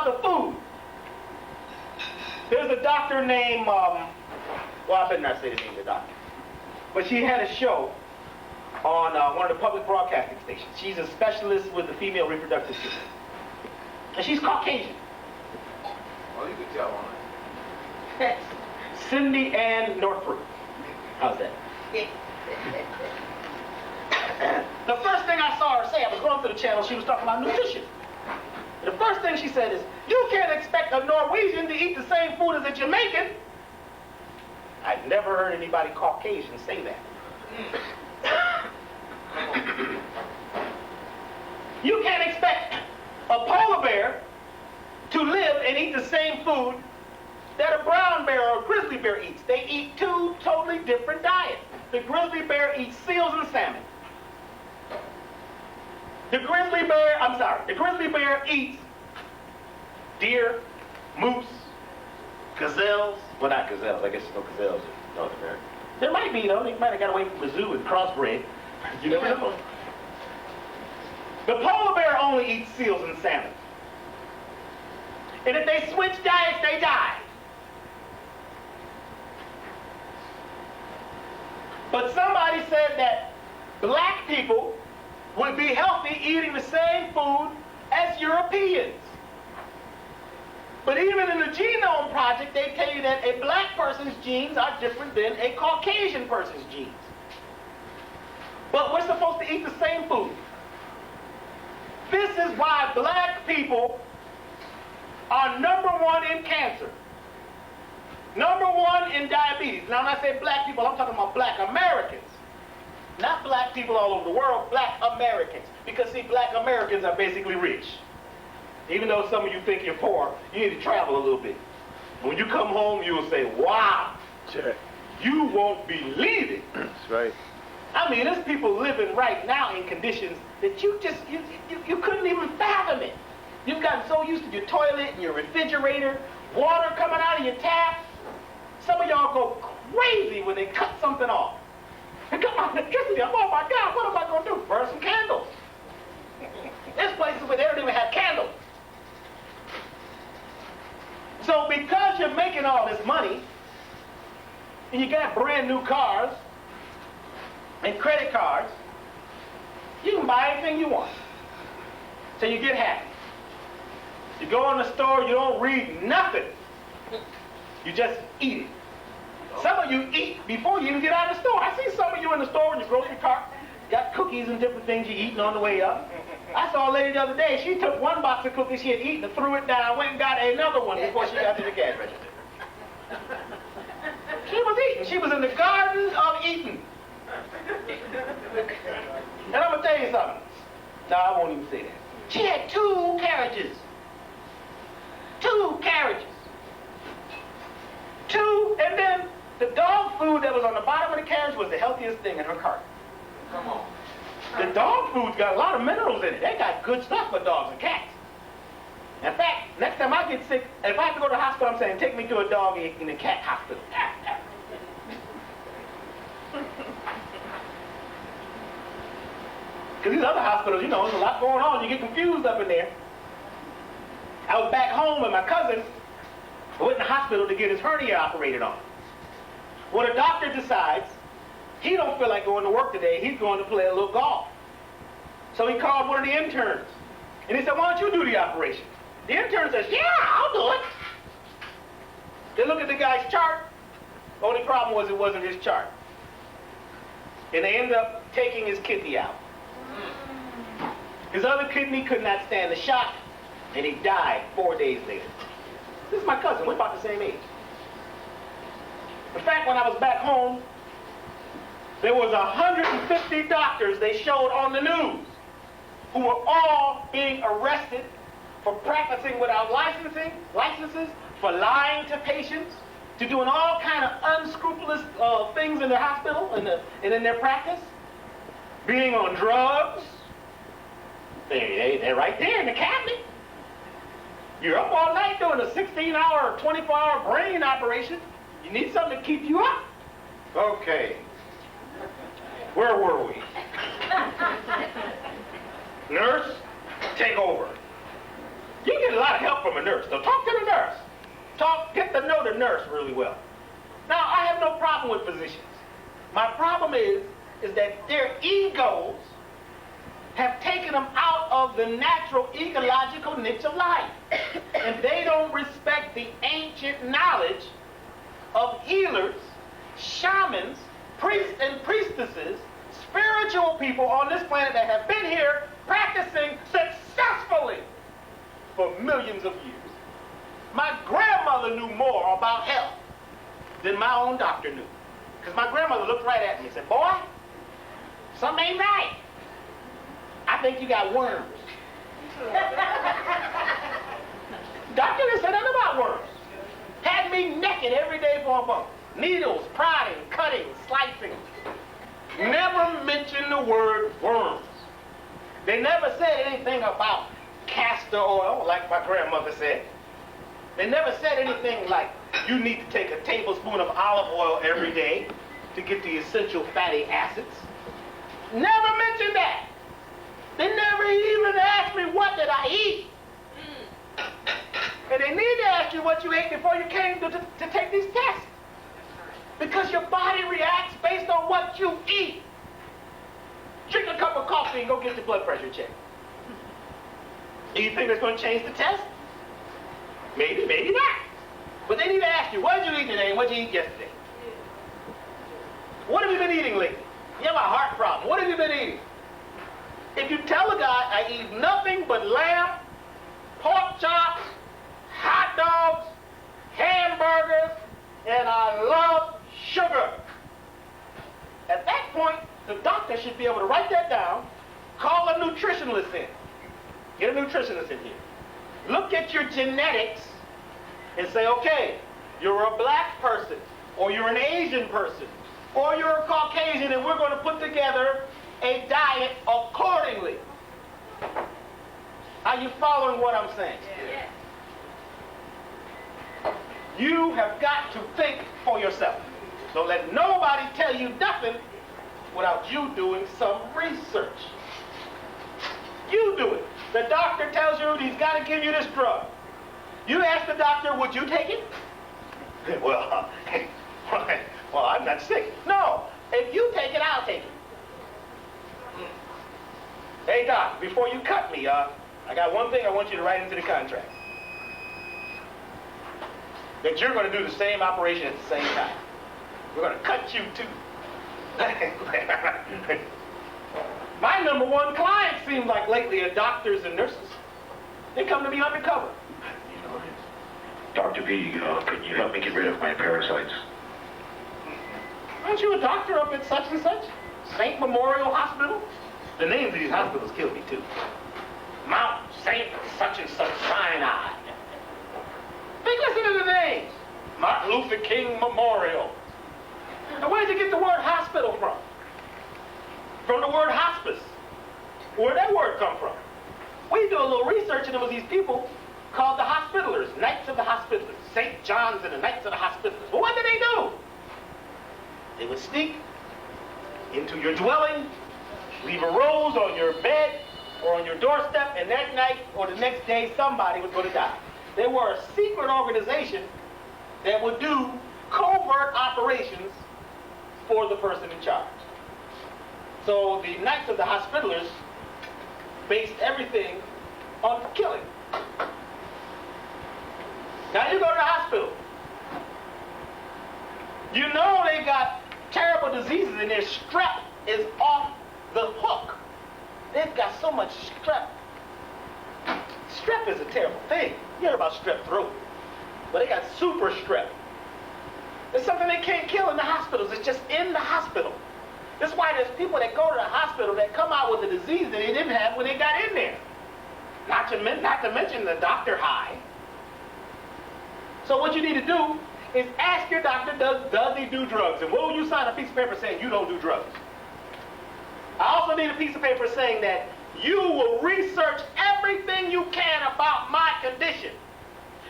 about the food. There's a doctor named, well, I better not say the name of the doctor. But she had a show on one of the public broadcasting stations. She's a specialist with the female reproductive system. And she's Caucasian. Well, you can tell on it. Cindy Ann Northrup. How's that? The first thing I saw her say, I was going through the channel, she was talking about nutrition. The first thing she said is, you can't expect a Norwegian to eat the same food as a Jamaican. I've never heard anybody Caucasian say that. You can't expect a polar bear to live and eat the same food that a brown bear or a grizzly bear eats. They eat two totally different diets. The grizzly bear eats seals and salmon. The grizzly bear eats deer, moose, gazelles. Well, not gazelles. I guess there's no gazelles in North America. There might be, though. They might have got away from the zoo and crossbred. You never know. The polar bear only eats seals and salmon. And if they switch diets, they die. But somebody said that black people would be healthy eating the same food as Europeans. But even in the Genome Project, they tell you that a black person's genes are different than a Caucasian person's genes. But we're supposed to eat the same food. This is why black people are #1 in cancer. #1 in diabetes. Now, when I say black people, I'm talking about black Americans. Not black people all over the world, black Americans. Because, see, black Americans are basically rich. Even though some of you think you're poor, you need to travel a little bit. When you come home, you will say, wow, you won't believe it. That's right. I mean, there's people living right now in conditions that you couldn't even fathom it. You've gotten so used to your toilet and your refrigerator, water coming out of your tap. Some of y'all go crazy when they cut something off. And come on, electricity, oh my God, what am I going to do? Burn some candles. There's places where they don't even have candles. So because you're making all this money, and you got brand new cars and credit cards, you can buy anything you want. So you get happy. You go in the store, you don't read nothing. You just eat it. Some of you eat before you even get out of the store. I see some of you in the store in your grocery cart, got cookies and different things you're eating on the way up. I saw a lady the other day, she took one box of cookies she had eaten and threw it down, went and got another one before she got to the cash register. She was eating. She was in the garden of eating. And I'm going to tell you something. No, I won't even say that. She had 2 carriages. 2 carriages. 2, and then the dog food that was on the bottom of the carriage was the healthiest thing in her cart. Come on. The dog food's got a lot of minerals in it. They got good stuff for dogs and cats. In fact, next time I get sick, if I have to go to the hospital, I'm saying, take me to a dog and a cat hospital. Because these other hospitals, you know, there's a lot going on. You get confused up in there. I was back home with my cousin who went in the hospital to get his hernia operated on. Well, the doctor decides he don't feel like going to work today. He's going to play a little golf. So he called one of the interns. And he said, why don't you do the operation? The intern says, yeah, I'll do it. They look at the guy's chart. The only problem was it wasn't his chart. And they ended up taking his kidney out. His other kidney could not stand the shock, and he died 4 days later. This is my cousin. We're about the same age. In fact, when I was back home, there was 150 doctors they showed on the news who were all being arrested for practicing without licenses, for lying to patients, to doing all kind of unscrupulous things in the hospital and in their practice, being on drugs. They're right there in the cabinet. You're up all night doing a 16-hour or 24-hour brain operation. You need something to keep you up. Okay. Where were we? Nurse, take over. You get a lot of help from from a nurse. So talk to the nurse. Get to know the nurse really well. Now, I have no problem with physicians. My problem is that their egos have taken them out of the natural ecological niche of life. And they don't respect the ancient knowledge of healers, shamans, priests and priestesses, spiritual people on this planet that have been here practicing successfully for millions of years. My grandmother knew more about health than my own doctor knew. Because my grandmother looked right at me and said, boy, something ain't right. I think you got worms. Doctor didn't say nothing about worms. Had me naked every day for a month. Needles, prodding, cutting, slicing. Never mentioned the word worms. They never said anything about castor oil, like my grandmother said. They never said anything like, you need to take a tablespoon of olive oil every day to get the essential fatty acids. Never mentioned that. They never even asked me what did I eat. And they need to ask you what you ate before you came to take these tests. Because your body reacts based on what you eat. Drink a cup of coffee and go get your blood pressure checked. Do you think that's going to change the test? Maybe, maybe not. But they need to ask you, what did you eat today and what did you eat yesterday? What have you been eating lately? You have a heart problem. What have you been eating? If you tell a guy, I eat nothing but lamb, pork chops, hot dogs, hamburgers, and I love sugar. At that point, the doctor should be able to write that down, call a nutritionalist in. Get a nutritionist in here. Look at your genetics and say, okay, you're a black person, or you're an Asian person, or you're a Caucasian, and we're going to put together a diet accordingly. Are you following what I'm saying? Yes. You have got to think for yourself. Don't let nobody tell you nothing without you doing some research. You do it. The doctor tells you he's got to give you this drug. You ask the doctor, would you take it? Well, I'm not sick. No, if you take it, I'll take it. Hey, doc, before you cut me, I got one thing I want you to write into the contract. That you're going to do the same operation at the same time. We're going to cut you too. My number one client seems like lately are doctors and nurses. They come to me undercover. You know, Dr. B, can you help me get rid of my parasites? Aren't you a doctor up at such and such? St. Memorial Hospital? The names of these hospitals kill me too. Mount St. such and such Sinai. Think, listen to the names. Martin Luther King Memorial. Now where did you get the word hospital from? From the word hospice. Where'd that word come from? We do a little research and there was these people called the Hospitallers, Knights of the Hospitallers, St. John's and the Knights of the Hospitallers. Well, what did they do? They would sneak into your dwelling, leave a rose on your bed or on your doorstep, and that night or the next day somebody was going to die. They were a secret organization that would do covert operations for the person in charge. So the Knights of the Hospitallers based everything on killing. Now you go to the hospital. You know they got terrible diseases and their strep is off the hook. They've got so much strep. Strep is a terrible thing. You hear about strep throat. But they got super strep. It's something they can't kill in the hospitals. It's just in the hospital. That's why there's people that go to the hospital that come out with a disease that they didn't have when they got in there. Not to mention the doctor high. So what you need to do is ask your doctor, does he do drugs? And will you sign a piece of paper saying you don't do drugs? I also need a piece of paper saying that you will research everything you can about my condition.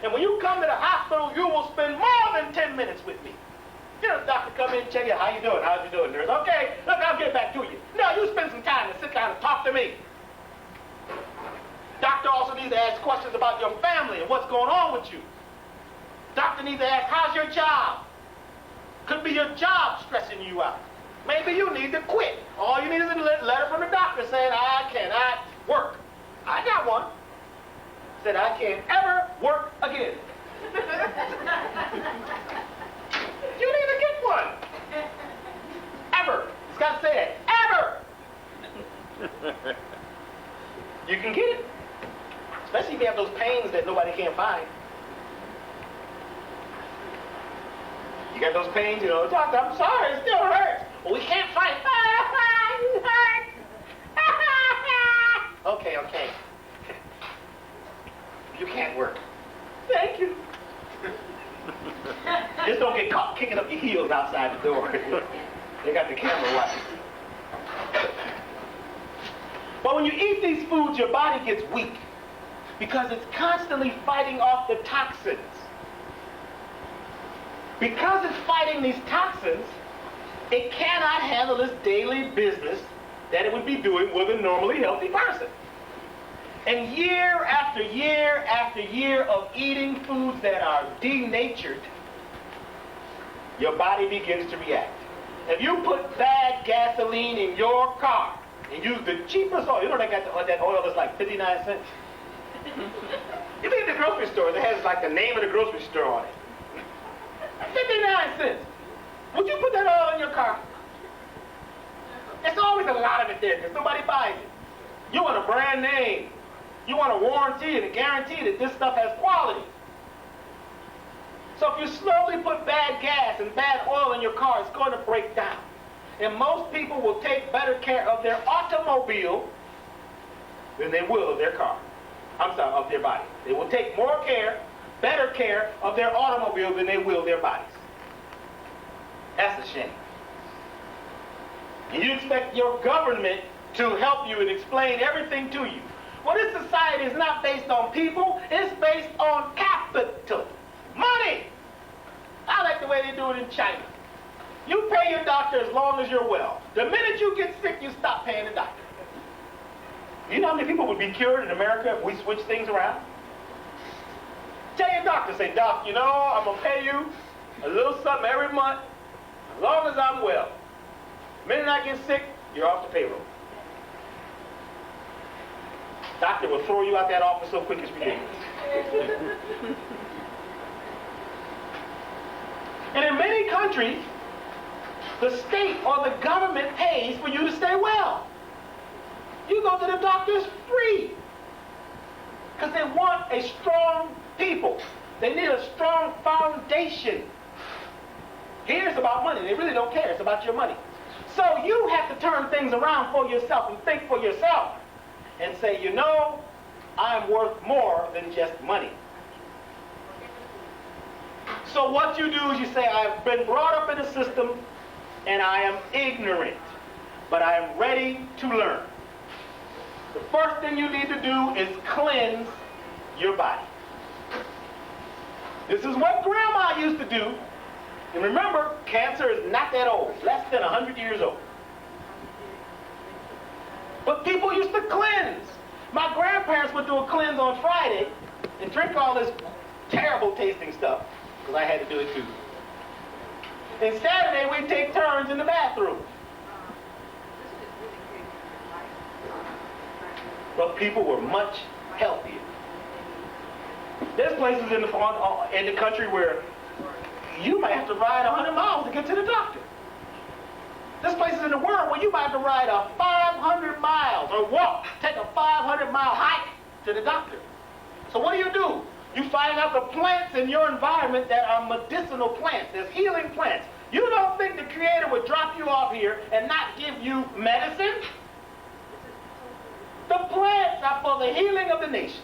And when you come to the hospital, you will spend more than 10 minutes with me. You know, the doctor come in and check you, how you doing? How's you doing, nurse? Okay, look, I'll get back to you. No, you spend some time and sit down and talk to me. Doctor also needs to ask questions about your family and what's going on with you. Doctor needs to ask, how's your job? Could be your job stressing you out. Maybe you need to quit. All you need is a letter from the doctor saying, I cannot work. I got one. Said, I can't ever work again. You need to get one. Ever. It's got to say it. Ever. You can get it. Especially if you have those pains that nobody can find. You got those pains, you know, doctor, I'm sorry, it still hurts. Well, we can't fight. You hurt. Okay. You can't work. Thank you. Just don't get caught kicking up your heels outside the door. They got the camera watching. But when you eat these foods, your body gets weak because it's constantly fighting off the toxins. Because it's fighting these toxins, it cannot handle its daily business that it would be doing with a normally healthy person. And year after year after year of eating foods that are denatured, your body begins to react. If you put bad gasoline in your car and use the cheapest oil, you know they got that oil that's like 59 cents? You leave the grocery store that has like the name of the grocery store on it. 59 cents. Would you put that oil in your car? There's always a lot of it there because nobody buys it. You want a brand name. You want a warranty and a guarantee that this stuff has quality. So if you slowly put bad gas and bad oil in your car, it's going to break down. And most people will take better care of their automobile than they will of their car. Of their body. They will take more care, better care of their automobile than they will their bodies. That's a shame. And you expect your government to help you and explain everything to you. Well, this society is not based on people, it's based on capital. Money! I like the way they do it in China. You pay your doctor as long as you're well. The minute you get sick, you stop paying the doctor. You know how many people would be cured in America if we switch things around? Tell your doctor, say, Doc, you know, I'm going to pay you a little something every month as long as I'm well. The minute I get sick, you're off the payroll. Doctor will throw you out that office so quick it's ridiculous. And in many countries, the state or the government pays for you to stay well. You go to the doctors free because they want a strong people. They need a strong foundation. Here it's about money. They really don't care. It's about your money. So you have to turn things around for yourself and think for yourself and say, you know, I'm worth more than just money. So what you do is you say, I've been brought up in a system and I am ignorant, but I am ready to learn. The first thing you need to do is cleanse your body. This is what Grandma used to do. And remember, cancer is not that old, less than 100 years old. But people used to cleanse. My grandparents would do a cleanse on Friday and drink all this terrible tasting stuff, because I had to do it too. And Saturday we'd take turns in the bathroom. But people were much healthier. There's places in the country where you might have to ride 100 miles to get to the doctor. There's places in the world where you might have to ride 500 miles or walk, take a 500-mile hike to the doctor. So what do? You find out the plants in your environment that are medicinal plants. There's healing plants. You don't think the Creator would drop you off here and not give you medicine? The plants are for the healing of the nations.